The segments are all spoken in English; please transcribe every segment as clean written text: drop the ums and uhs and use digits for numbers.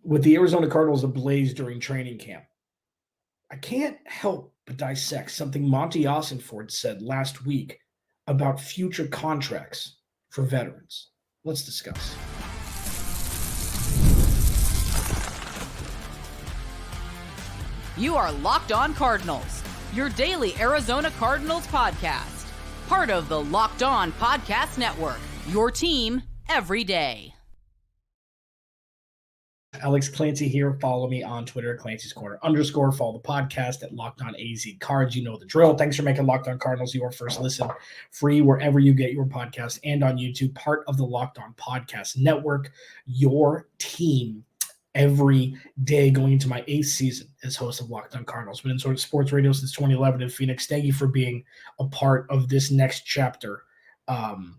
with the Arizona Cardinals ablaze during training camp, I can't help but dissect something Monti Ossenfort said last week about future contracts for veterans. Let's discuss. You are Locked On Cardinals, your daily Arizona Cardinals podcast. Part of the Locked On Podcast Network, your team every day. Alex Clancy here. Follow me on Twitter, Clancy's Corner _. Follow the podcast at Locked On AZ Cards. You know the drill. Thanks for making Locked On Cardinals your first listen, free wherever you get your podcast and on YouTube. Part of the Locked On Podcast Network, your team every day, going into my 8th season as host of Locked On Cardinals. Been in sort of sports radio since 2011 in Phoenix. Thank you for being a part of this next chapter. And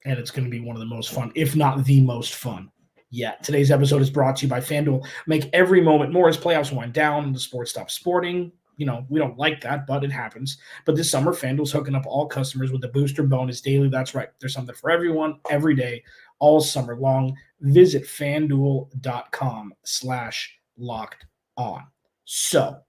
it's going to be one of the most fun, if not the most fun. Yeah, today's episode is brought to you by FanDuel. Make every moment more as playoffs wind down and the sport stops sporting. You know, we don't like that, but it happens. But this summer, FanDuel's hooking up all customers with a booster bonus daily. That's right. There's something for everyone, every day, all summer long. Visit FanDuel.com/locked-on. So,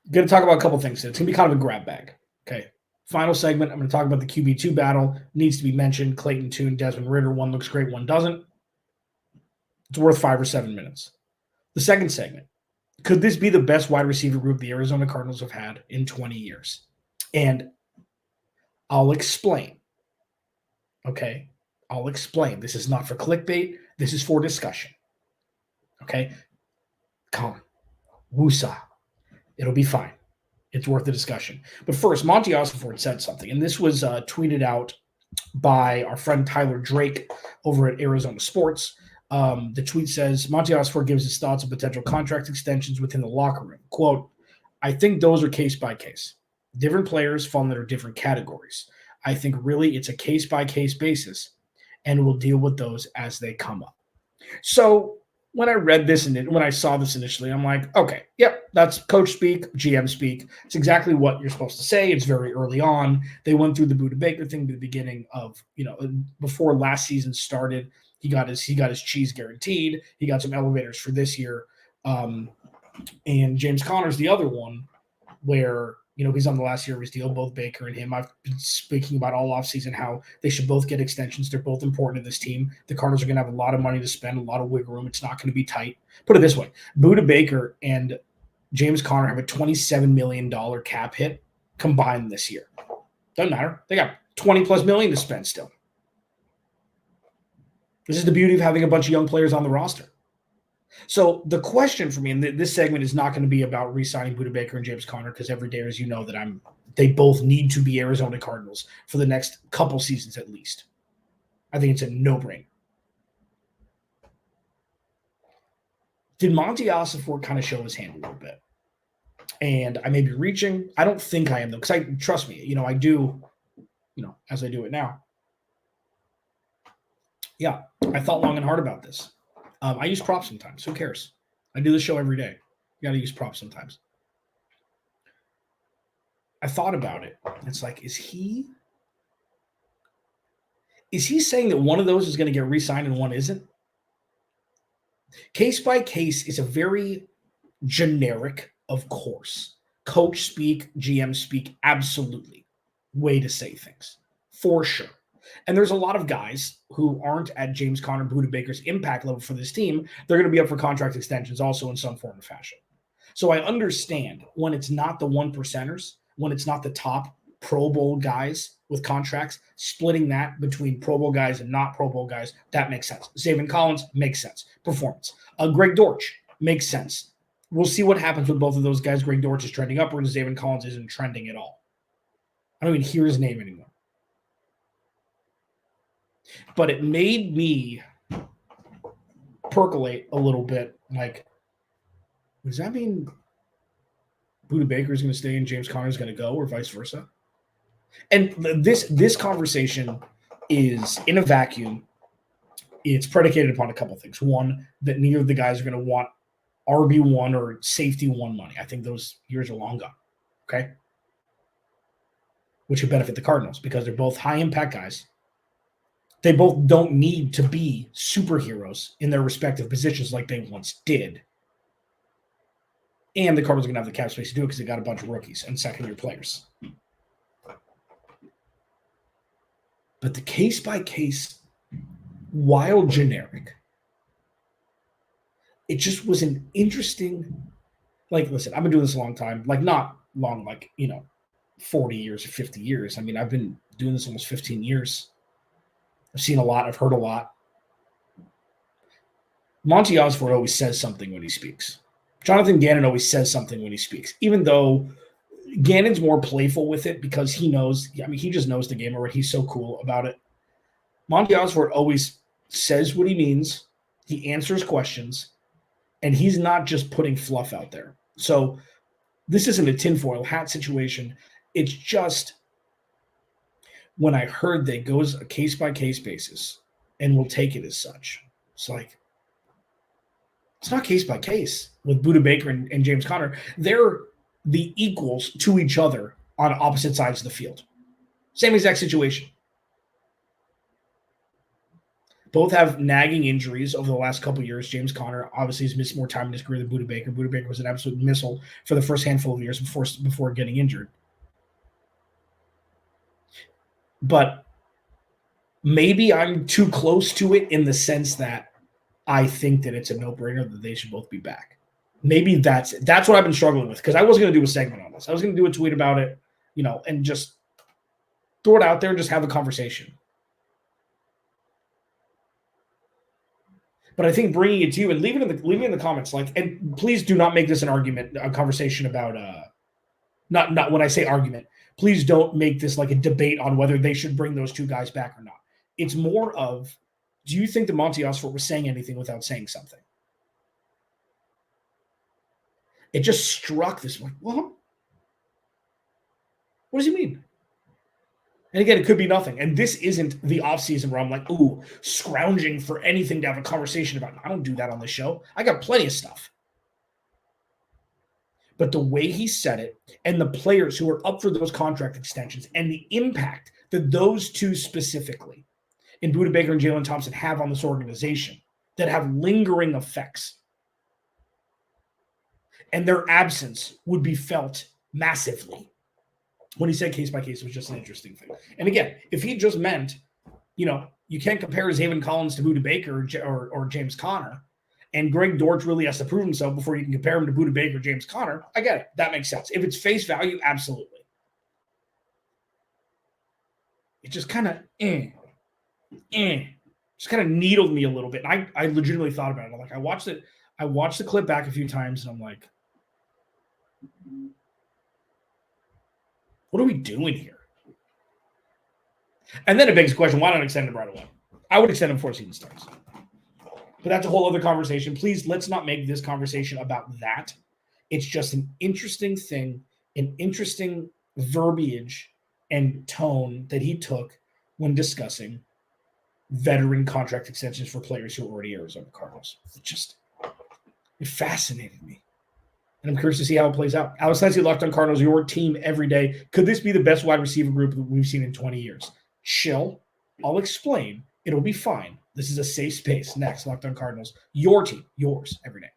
going to talk about a couple things today. It's going to be kind of a grab bag, okay? Final segment, I'm going to talk about the QB2 battle. Needs to be mentioned. Clayton, and Desmond Ritter. One looks great, one doesn't. It's worth 5 or 7 minutes. The second segment, could this be the best wide receiver group the Arizona Cardinals have had in 20 years? And I'll explain. Okay? I'll explain. This is not for clickbait. This is for discussion. Okay? Calm. Woosah. It'll be fine. It's worth the discussion. But first, Monti Ossenfort said something, and this was tweeted out by our friend Tyler Drake over at Arizona Sports. The tweet says, Monti Ossenfort gives his thoughts on potential contract extensions within the locker room. Quote, I think those are case by case. Different players fall under different categories. I think really it's a case-by-case basis, and we'll deal with those as they come up. So when I read this and when I saw this initially, I'm like, okay, yep, that's coach speak, GM speak. It's exactly what you're supposed to say. It's very early on. They went through the Budda Baker thing at the beginning of, before last season started. He got his cheese guaranteed. He got some elevators for this year. And James Conner's the other one where, he's on the last year of his deal, both Baker and him. I've been speaking about all offseason how they should both get extensions. They're both important to this team. The Cardinals are going to have a lot of money to spend, a lot of wiggle room. It's not going to be tight. Put it this way. Budda Baker and James Conner have a $27 million cap hit combined this year. Doesn't matter. They got $20+ million to spend still. This is the beauty of having a bunch of young players on the roster. So the question for me, and this segment is not going to be about re-signing Budda Baker and James Conner, because every day, as you know, that they both need to be Arizona Cardinals for the next couple seasons at least. I think it's a no-brainer. Did Monti Ossenfort kind of show his hand a little bit? And I may be reaching. I don't think I am, though, because trust me, I do, as I do it now. Yeah, I thought long and hard about this. I use props sometimes. Who cares? I do this show every day. You got to use props sometimes. I thought about it. It's like, is he saying that one of those is going to get re-signed and one isn't? Case by case is a very generic, of course. Coach speak, GM speak, absolutely. Way to say things. For sure. And there's a lot of guys who aren't at James Conner, Budda Baker's impact level for this team. They're going to be up for contract extensions also in some form or fashion. So I understand when it's not the 1%ers, when it's not the top Pro Bowl guys with contracts, splitting that between Pro Bowl guys and not Pro Bowl guys, that makes sense. Zaven Collins makes sense. Performance. Greg Dortch makes sense. We'll see what happens with both of those guys. Greg Dortch is trending upward, and Zaven Collins isn't trending at all. I don't even hear his name anymore. But it made me percolate a little bit. Like, does that mean Budda Baker is going to stay and James Conner is going to go, or vice versa? And this conversation is in a vacuum. It's predicated upon a couple things. One, that neither of the guys are going to want RB1 or safety one money. I think those years are long gone. Okay? Which would benefit the Cardinals because they're both high impact guys. They both don't need to be superheroes in their respective positions like they once did. And the Cardinals are going to have the cap space to do it because they got a bunch of rookies and second-year players. But the case-by-case, while generic, it just was an interesting, like, listen, I've been doing this a long time. Like, not long, like, 40 years or 50 years. I mean, I've been doing this almost 15 years. I've seen a lot. I've heard a lot. Monti Ossenfort always says something when he speaks. Jonathan Gannon always says something when he speaks, even though Gannon's more playful with it because he knows, he just knows the game already. He's so cool about it. Monti Ossenfort always says what he means. He answers questions, and he's not just putting fluff out there. So this isn't a tinfoil hat situation. It's just when I heard that it goes a case-by-case basis and we'll take it as such, it's like, it's not case-by-case with Budda Baker and James Conner. They're the equals to each other on opposite sides of the field. Same exact situation. Both have nagging injuries over the last couple of years. James Conner obviously has missed more time in his career than Budda Baker. Budda Baker was an absolute missile for the first handful of years before getting injured. But maybe I'm too close to it in the sense that I think that it's a no-brainer that they should both be back. Maybe that's what I've been struggling with, because I was going to do a segment on this. I was going to do a tweet about it, and just throw it out there and just have a conversation. But I think bringing it to you and leave it in the comments, and please do not make this a conversation about not when I say argument, please don't make this like a debate on whether they should bring those two guys back or not. It's more of, do you think that Monti Ossenfort was saying anything without saying something? It just struck this one. Well, what does he mean? And again, it could be nothing. And this isn't the offseason where I'm like, scrounging for anything to have a conversation about. I don't do that on this show. I got plenty of stuff. But the way he said it and the players who are up for those contract extensions and the impact that those two specifically in Budda Baker and Jalen Thompson have on this organization that have lingering effects. And their absence would be felt massively. When he said case by case, it was just an interesting thing. And again, if he just meant, you can't compare Zaven Collins to Budda Baker or James Conner, and Greg Dortch really has to prove himself before you can compare him to Budda Baker or James Conner, I get it. That makes sense. If it's face value, absolutely. It just kind of, just kind of needled me a little bit. And I legitimately thought about it. I watched the clip back a few times, and I'm like, what are we doing here? And then it begs the question, why not extend him right away? I would extend him before season starts. But that's a whole other conversation. Please, let's not make this conversation about that. It's just an interesting thing, an interesting verbiage and tone that he took when discussing veteran contract extensions for players who are already Arizona Cardinals. It fascinated me. And I'm curious to see how it plays out. Alex Clancy, Locked On Cardinals, your team every day. Could this be the best wide receiver group that we've seen in 20 years? Chill. I'll explain. It'll be fine. This is a safe space. Next, Locked On Cardinals, your team, yours every day.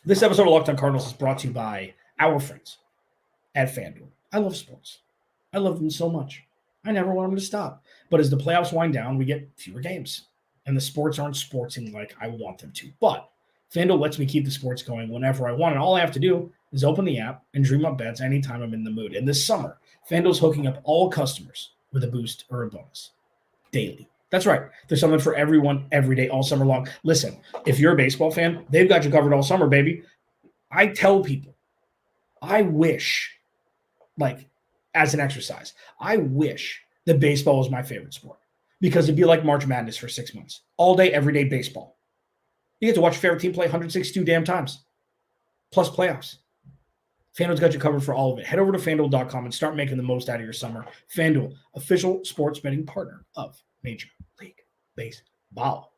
This episode of Locked On Cardinals is brought to you by our friends at FanDuel. I love sports. I love them so much. I never want them to stop. But as the playoffs wind down, we get fewer games. And the sports aren't sportsing like I want them to. But FanDuel lets me keep the sports going whenever I want. And all I have to do is open the app and dream up bets anytime I'm in the mood. And this summer, FanDuel's hooking up all customers with a boost or a bonus daily. That's right. There's something for everyone every day, all summer long. Listen, if you're a baseball fan, they've got you covered all summer, baby. I tell people, I wish, as an exercise, I wish that baseball was my favorite sport because it'd be like March Madness for 6 months. All day, every day baseball. You get to watch your favorite team play 162 damn times, plus playoffs. FanDuel's got you covered for all of it. Head over to FanDuel.com and start making the most out of your summer. FanDuel, official sports betting partner of Major League Baseball.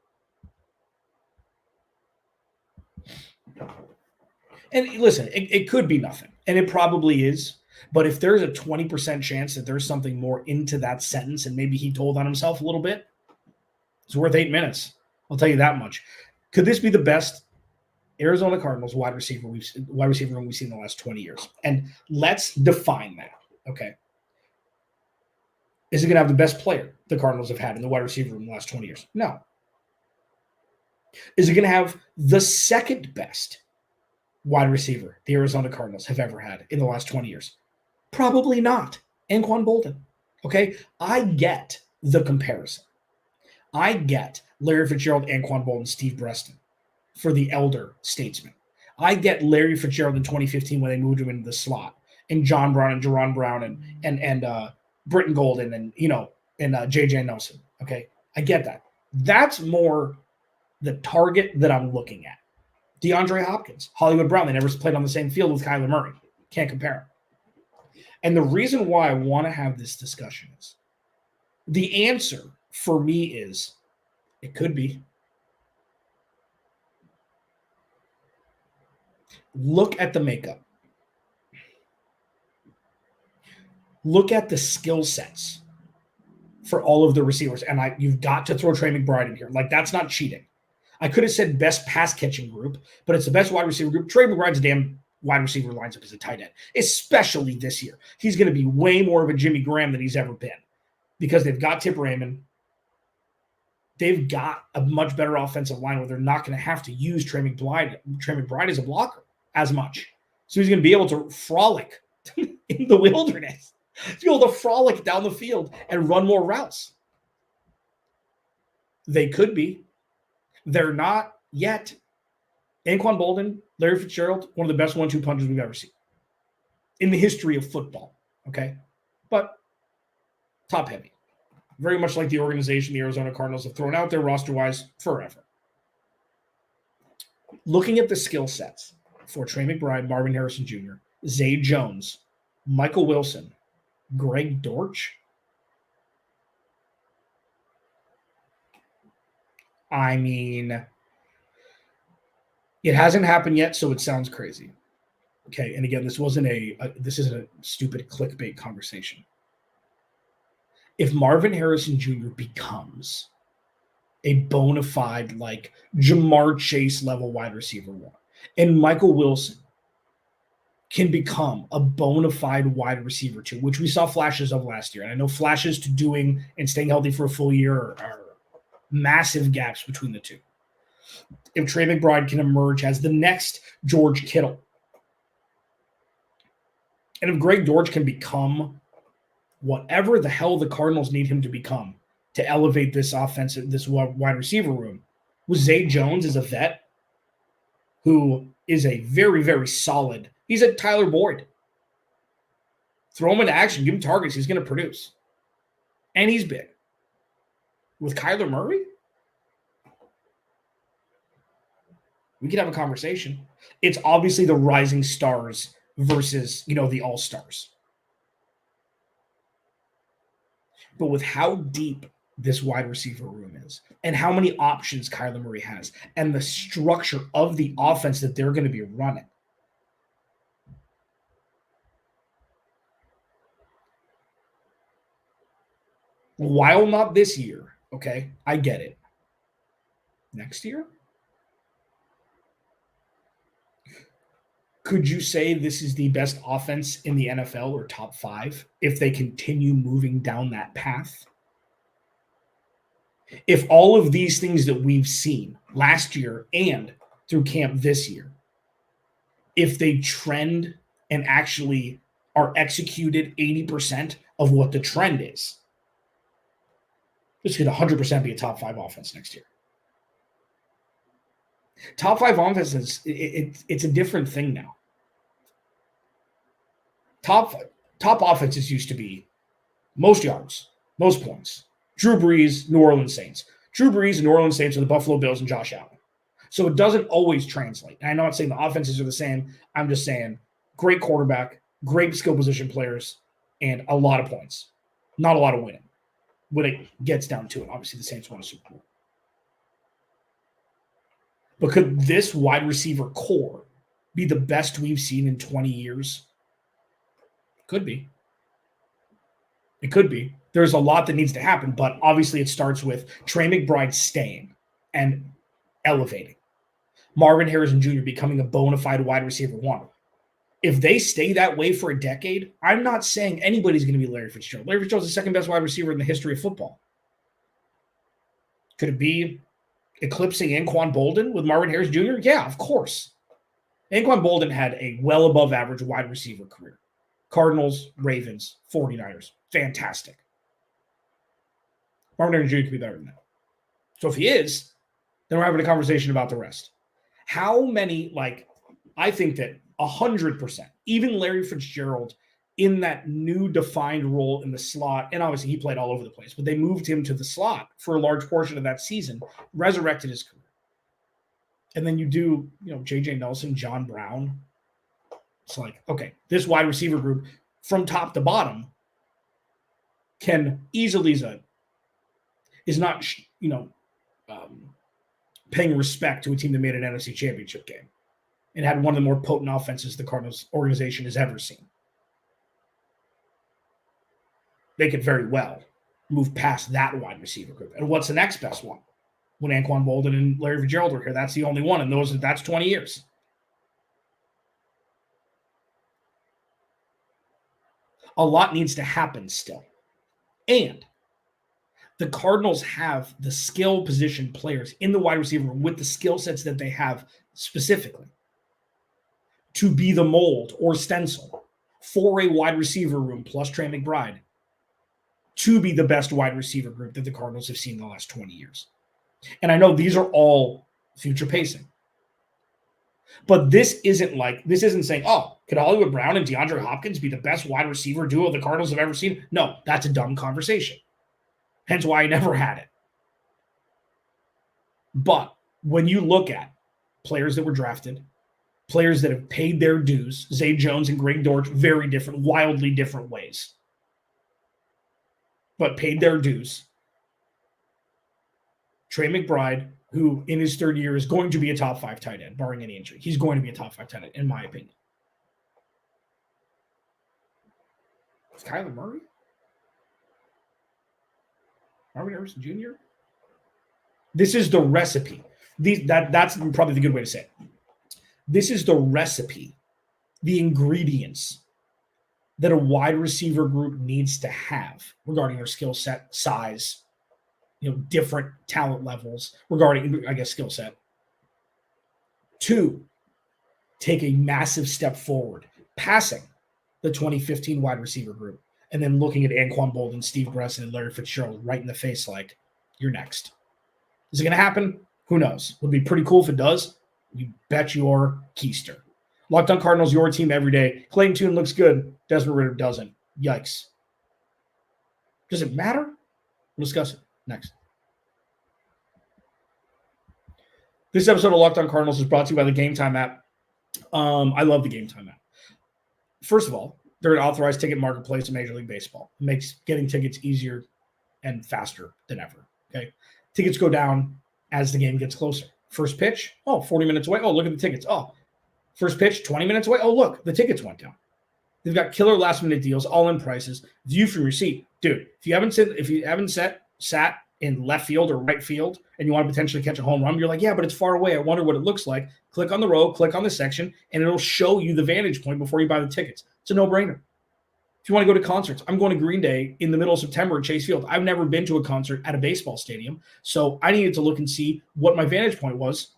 And listen, it could be nothing, and it probably is. But if there's a 20% chance that there's something more into that sentence and maybe he told on himself a little bit, it's worth 8 minutes. I'll tell you that much. Could this be the best Arizona Cardinals wide receiver room we've seen in the last 20 years? And let's define that, okay? Is it going to have the best player the Cardinals have had in the wide receiver room in the last 20 years? No. Is it going to have the second best wide receiver the Arizona Cardinals have ever had in the last 20 years? Probably not. Anquan Boldin. Okay? I get the comparison. I get Larry Fitzgerald, Anquan Boldin, Steve Breston for the elder statesman. I get Larry Fitzgerald in 2015 when they moved him into the slot, and John Brown and Jerron Brown and Britton Golden and JJ Nelson. Okay? I get that. That's more the target that I'm looking at. DeAndre Hopkins, Hollywood Brown, they never played on the same field with Kyler Murray. Can't compare them. And the reason why I want to have this discussion is the answer for me is it could be. Look at the makeup. Look at the skill sets for all of the receivers. And you've got to throw Trey McBride in here. Like, that's not cheating. I could have said best pass catching group, but it's the best wide receiver group. Trey McBride's a damn wide receiver lines up as a tight end, especially this year. He's going to be way more of a Jimmy Graham than he's ever been because they've got Tip Raymond. They've got a much better offensive line where they're not going to have to use Trey McBride as a blocker as much. So he's going to be able to frolic in the wilderness. He's going to be able to frolic down the field and run more routes. They could be. They're not yet. Anquan Boldin, Larry Fitzgerald, one of the best 1-2 punches we've ever seen in the history of football. Okay? But top heavy. Very much like the organization the Arizona Cardinals have thrown out there roster-wise forever. Looking at the skill sets for Trey McBride, Marvin Harrison Jr., Zay Jones, Michael Wilson, Greg Dortch. I mean, it hasn't happened yet, so it sounds crazy. Okay, and again, this isn't a stupid clickbait conversation. If Marvin Harrison Jr. becomes a bona fide, like, Jamar Chase level wide receiver one, and Michael Wilson can become a bona fide wide receiver two, which we saw flashes of last year. And I know flashes to doing and staying healthy for a full year are massive gaps between the two. If Trey McBride can emerge as the next George Kittle, and if Greg Dortch can become whatever the hell the Cardinals need him to become to elevate this wide receiver room, with Zay Jones as a vet who is a very, very solid, he's a Tyler Boyd. Throw him into action, give him targets, he's going to produce. And he's big. With Kyler Murray, we could have a conversation. It's obviously the rising stars versus, the all-stars. But with how deep this wide receiver room is and how many options Kyler Murray has and the structure of the offense that they're going to be running, while not this year, okay, I get it. Next year? Could you say this is the best offense in the NFL or top 5 if they continue moving down that path? If all of these things that we've seen last year and through camp this year, if they trend and actually are executed 80% of what the trend is, this could 100% be a top 5 offense next year. Top 5 offenses, it's a different thing now. Top offenses used to be most yards, most points. Drew Brees, New Orleans Saints. Drew Brees and New Orleans Saints are the Buffalo Bills and Josh Allen. So it doesn't always translate. And I'm not saying the offenses are the same. I'm just saying great quarterback, great skill position players, and a lot of points. Not a lot of winning when it gets down to it. Obviously, the Saints won a Super Bowl. But could this wide receiver core be the best we've seen in 20 years? Could be. It could be. There's a lot that needs to happen, but obviously it starts with Trey McBride staying and elevating. Marvin Harrison Jr. becoming a bona fide wide receiver one. If they stay that way for a decade, I'm not saying anybody's going to be Larry Fitzgerald. Larry Fitzgerald's the second best wide receiver in the history of football. Could it be eclipsing Anquan Boldin with Marvin Harrison Jr.? Yeah, of course. Anquan Boldin had a well above average wide receiver career. Cardinals, Ravens, 49ers. Fantastic. Marvin Harrison Jr. could be better than that. So if he is, then we're having a conversation about the rest. How many, I think that 100%, even Larry Fitzgerald in that new defined role in the slot, and obviously he played all over the place, but they moved him to the slot for a large portion of that season, resurrected his career. And then you do, J.J. Nelson, John Brown. It's like, okay, this wide receiver group from top to bottom can easily, is not, paying respect to a team that made an NFC championship game and had one of the more potent offenses the Cardinals organization has ever seen. They could very well move past that wide receiver group. And what's the next best one? When Anquan Boldin and Larry Fitzgerald were here, that's the only one, and that's 20 years. A lot needs to happen still. And the Cardinals have the skill position players in the wide receiver room with the skill sets that they have specifically to be the mold or stencil for a wide receiver room plus Trey McBride to be the best wide receiver group that the Cardinals have seen in the last 20 years. And I know these are all future pacing. But this isn't saying, could Hollywood Brown and DeAndre Hopkins be the best wide receiver duo the Cardinals have ever seen? No, that's a dumb conversation. Hence why I never had it. But when you look at players that were drafted, players that have paid their dues, Zay Jones and Greg Dortch, very different, wildly different ways, but paid their dues. Trey McBride, who in his third year is going to be a top 5 tight end, barring any injury. He's going to be a top 5 tight end, in my opinion. Is Kyler Murray? Marvin Harrison Jr.? This is the recipe. That's probably the good way to say it. This is the recipe, the ingredients that a wide receiver group needs to have regarding their skill set, size, different talent levels regarding, skill set, to take a massive step forward, passing the 2015 wide receiver group, and then looking at Anquan Boldin, Steve Bresson, and Larry Fitzgerald right in the face like, you're next. Is it going to happen? Who knows? Would be pretty cool if it does. You bet your keister. Locked on Cardinals, your team every day. Clayton Tune looks good. Desmond Ridder doesn't. Yikes. Does it matter? We'll discuss it next. This episode of Locked on Cardinals is brought to you by the Game Time app. I love the Game Time app. First of all, they're an authorized ticket marketplace in Major League Baseball. It makes getting tickets easier and faster than ever. Okay, tickets go down as the game gets closer. First pitch, 40 minutes away. Oh, look at the tickets. Oh, first pitch, 20 minutes away. Oh, look, the tickets went down. They've got killer last-minute deals, all-in prices, view from your seat. Dude, if you haven't sat in left field or right field and you want to potentially catch a home run, you're like, yeah, but it's far away. I wonder what it looks like. Click on the row, click on the section, and it'll show you the vantage point before you buy the tickets. It's a no-brainer. If you want to go to concerts, I'm going to Green Day in the middle of September at Chase Field. I've never been to a concert at a baseball stadium, so I needed to look and see what my vantage point was.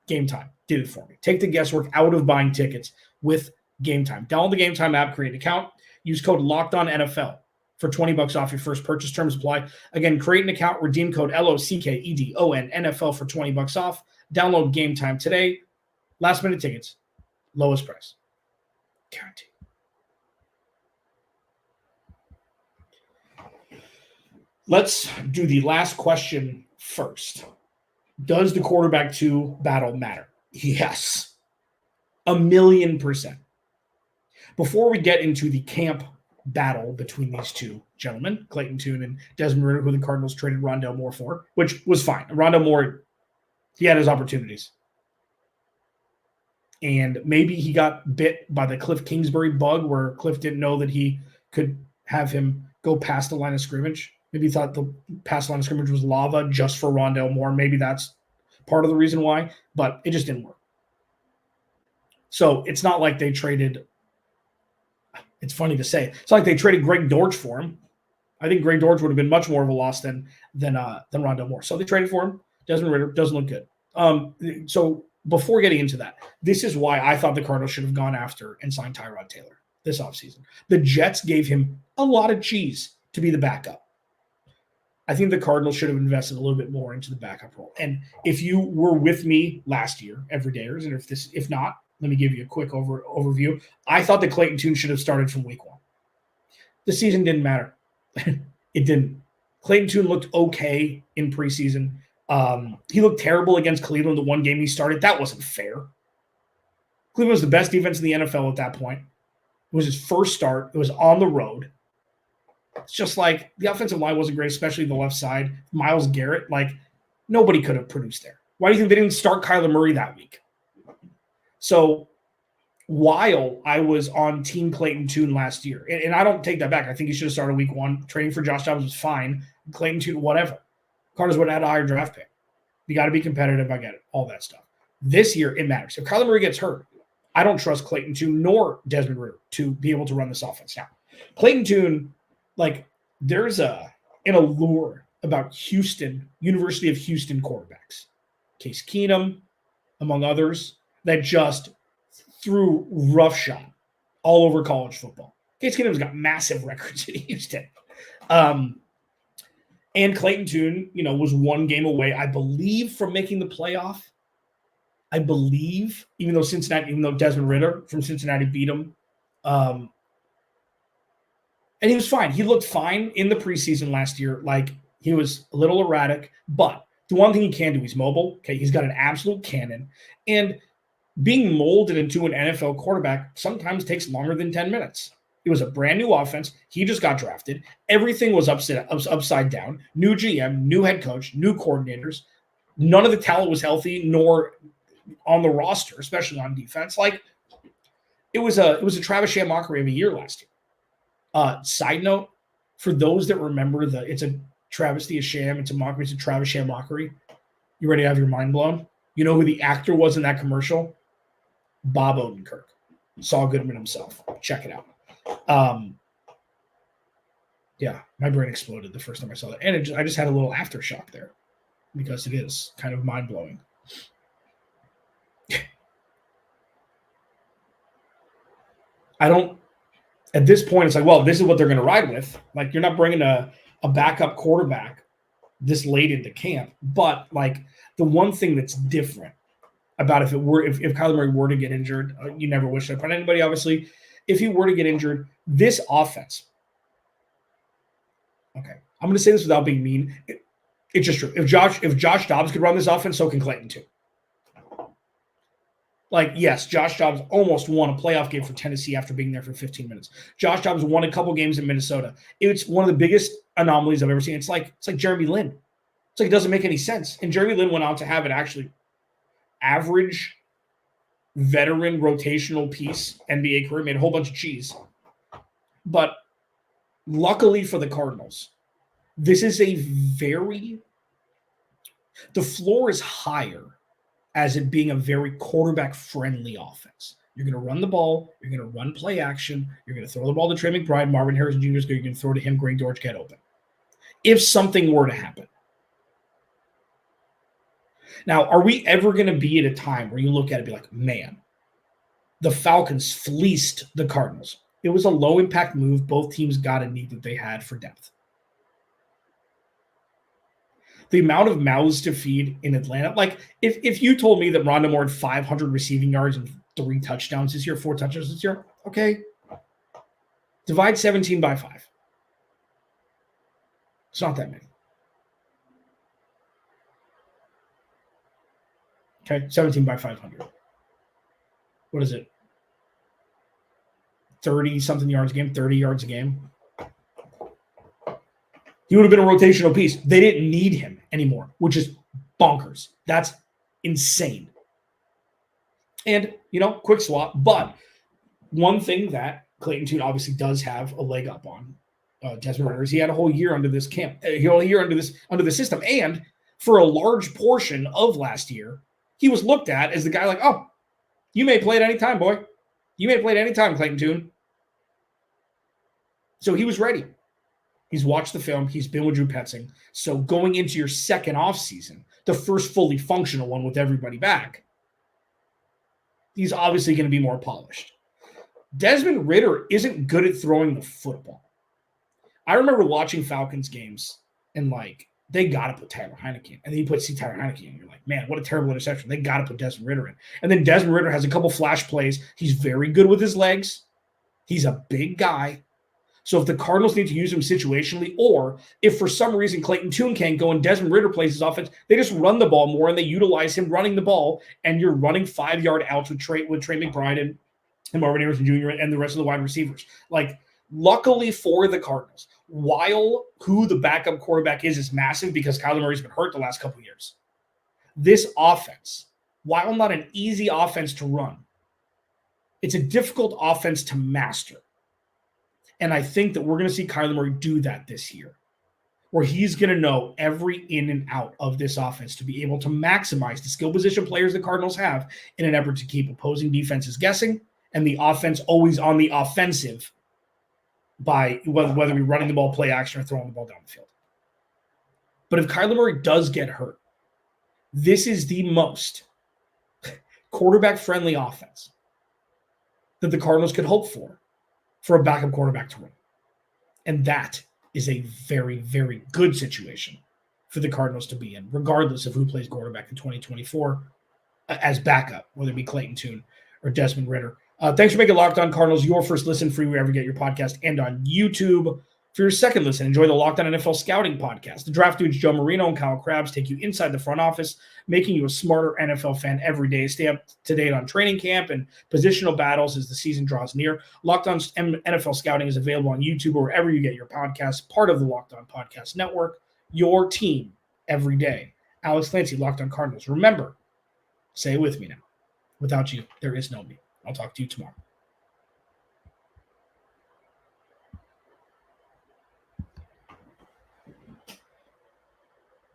Game Time did it for me. Take the guesswork out of buying tickets with Game Time. Download the Game Time app, create an account, use code LOCKEDONNFL for $20 off your first purchase. Terms apply. Again, create an account, redeem code LOCKEDON NFL for $20 off. Download Game Time today. Last minute tickets, lowest price. Guaranteed. Let's do the last question first. Does the quarterback 2 battle matter? Yes. 1,000,000%. Before we get into the camp battle between these two gentlemen, Clayton Tune and Desmond Ridder, who the Cardinals traded Rondale Moore for, which was fine. Rondale Moore, he had his opportunities. And maybe he got bit by the Cliff Kingsbury bug where Cliff didn't know that he could have him go past the line of scrimmage. Maybe he thought the past line of scrimmage was lava just for Rondale Moore. Maybe that's part of the reason why, but it just didn't work. So it's not like they traded – it's funny to say. It's not like they traded Greg Dortch for him. I think Greg Dortch would have been much more of a loss than Rondale Moore. So they traded for him. Desmond Ridder doesn't look good. So before getting into that, this is why I thought the Cardinals should have gone after and signed Tyrod Taylor this offseason. The Jets gave him a lot of cheese to be the backup. I think the Cardinals should have invested a little bit more into the backup role. And if you were with me last year, everydayers, and if not, let me give you a quick overview. I thought that Clayton Tune should have started from week 1. The season didn't matter. It didn't. Clayton Tune looked okay in preseason. He looked terrible against Cleveland the one game he started. That wasn't fair. Cleveland was the best defense in the NFL at that point. It was his first start. It was on the road. It's just like the offensive line wasn't great, especially the left side. Myles Garrett, like nobody could have produced there. Why do you think they didn't start Kyler Murray that week? So while I was on Team Clayton Tune last year, and I don't take that back. I think he should have started week 1. Trading for Josh Dobbs was fine. Clayton Tune, whatever. Cardinals would have had a higher draft pick. You got to be competitive. I get it. All that stuff. This year, it matters. If Kyler Murray gets hurt, I don't trust Clayton Tune nor Desmond Ridder to be able to run this offense. Now, Clayton Tune, like, there's an allure about Houston, University of Houston quarterbacks. Case Keenum, among others, that just threw roughshod all over college football. Case Keenum's got massive records in Houston. And Clayton Tune, was one game away, I believe, from making the playoff. I believe, even though Desmond Ridder from Cincinnati beat him. And he was fine. He looked fine in the preseason last year. Like, he was a little erratic, but the one thing he can do, he's mobile. Okay, he's got an absolute cannon. And being molded into an NFL quarterback sometimes takes longer than 10 minutes. It was a brand new offense. He just got drafted. Everything was upside down. New GM, new head coach, new coordinators. None of the talent was healthy, nor on the roster, especially on defense. Like, it was a Travis Sham mockery of a year last year. Side note, for those that remember it's a travesty of sham, it's a mockery, it's a Travis Sham mockery. You ready to have your mind blown? You know who the actor was in that commercial? Bob Odenkirk. Saul Goodman himself. Check it out. Yeah, my brain exploded the first time I saw that. And I just had a little aftershock there because it is kind of mind-blowing. At this point, it's like, well, this is what they're going to ride with. Like, you're not bringing a backup quarterback this late into camp. But, like, the one thing that's different about if Kyler Murray were to get injured, you never wish that upon anybody, obviously. If he were to get injured, this offense, okay, I'm going to say this without being mean. It's just true. If Josh Dobbs could run this offense, so can Clayton too. Like, yes, Josh Dobbs almost won a playoff game for Tennessee after being there for 15 minutes. Josh Dobbs won a couple games in Minnesota. It's one of the biggest anomalies I've ever seen. It's like Jeremy Lin. It's like it doesn't make any sense. And Jeremy Lin went on to have an actually average veteran rotational piece NBA career, made a whole bunch of cheese. But luckily for the Cardinals, this is the floor is higher as it being a very quarterback-friendly offense. You're going to run the ball. You're going to run play action. You're going to throw the ball to Trey McBride. Marvin Harrison Jr. is going to throw to him. Greg Dortch get open. If something were to happen. Now, are we ever going to be at a time where you look at it and be like, man, the Falcons fleeced the Cardinals? It was a low-impact move. Both teams got a need that they had for depth. The amount of mouths to feed in Atlanta, like if you told me that Rondale Moore had 500 receiving yards and 3 touchdowns this year, 4 touchdowns this year, okay. Divide 17 by 5. It's not that many. Okay, 17 by 500. What is it? 30-something yards a game, 30 yards a game. He would have been a rotational piece. They didn't need him anymore, which is bonkers. That's insane. And, quick swap. But one thing that Clayton Tune obviously does have a leg up on Desmond Ritter is he had a whole year under this camp, a whole year under the system. And for a large portion of last year, he was looked at as the guy like, oh, you may play at any time, boy. You may play at any time, Clayton Tune. So he was ready. He's watched the film. He's been with Drew Petzing. So going into your second offseason, the first fully functional one with everybody back, he's obviously going to be more polished. Desmond Ritter isn't good at throwing the football. I remember watching Falcons games and they got to put Tyler Heineke in. And then you put Tyler Heineke in. You're like, man, what a terrible interception. They got to put Desmond Ritter in. And then Desmond Ritter has a couple flash plays. He's very good with his legs. He's a big guy. So if the Cardinals need to use him situationally, or if for some reason Clayton Tune can't go and Desmond Ritter plays his offense, they just run the ball more and they utilize him running the ball, and you're running 5-yard outs with Trey McBride and Marvin Harrison Jr. and the rest of the wide receivers. Luckily for the Cardinals, while who the backup quarterback is massive because Kyler Murray's been hurt the last couple of years, this offense, while not an easy offense to run, it's a difficult offense to master. And I think that we're going to see Kyler Murray do that this year, where he's going to know every in and out of this offense to be able to maximize the skill position players the Cardinals have in an effort to keep opposing defenses guessing and the offense always on the offensive by whether we're running the ball, play action, or throwing the ball down the field. But if Kyler Murray does get hurt, this is the most quarterback-friendly offense that the Cardinals could hope for a backup quarterback to run. And that is a very, very good situation for the Cardinals to be in, regardless of who plays quarterback in 2024 as backup, whether it be Clayton Tune or Desmond Ritter. Thanks for making Locked On Cardinals your first listen free wherever you get your podcast and on YouTube. For your second listen, enjoy the Locked On NFL Scouting Podcast. The draft dudes Joe Marino and Kyle Krabs take you inside the front office, making you a smarter NFL fan every day. Stay up to date on training camp and positional battles as the season draws near. Locked On NFL Scouting is available on YouTube or wherever you get your podcasts, part of the Locked On Podcast Network, your team every day. Alex Clancy, Locked On Cardinals. Remember, say it with me now. Without you, there is no me. I'll talk to you tomorrow.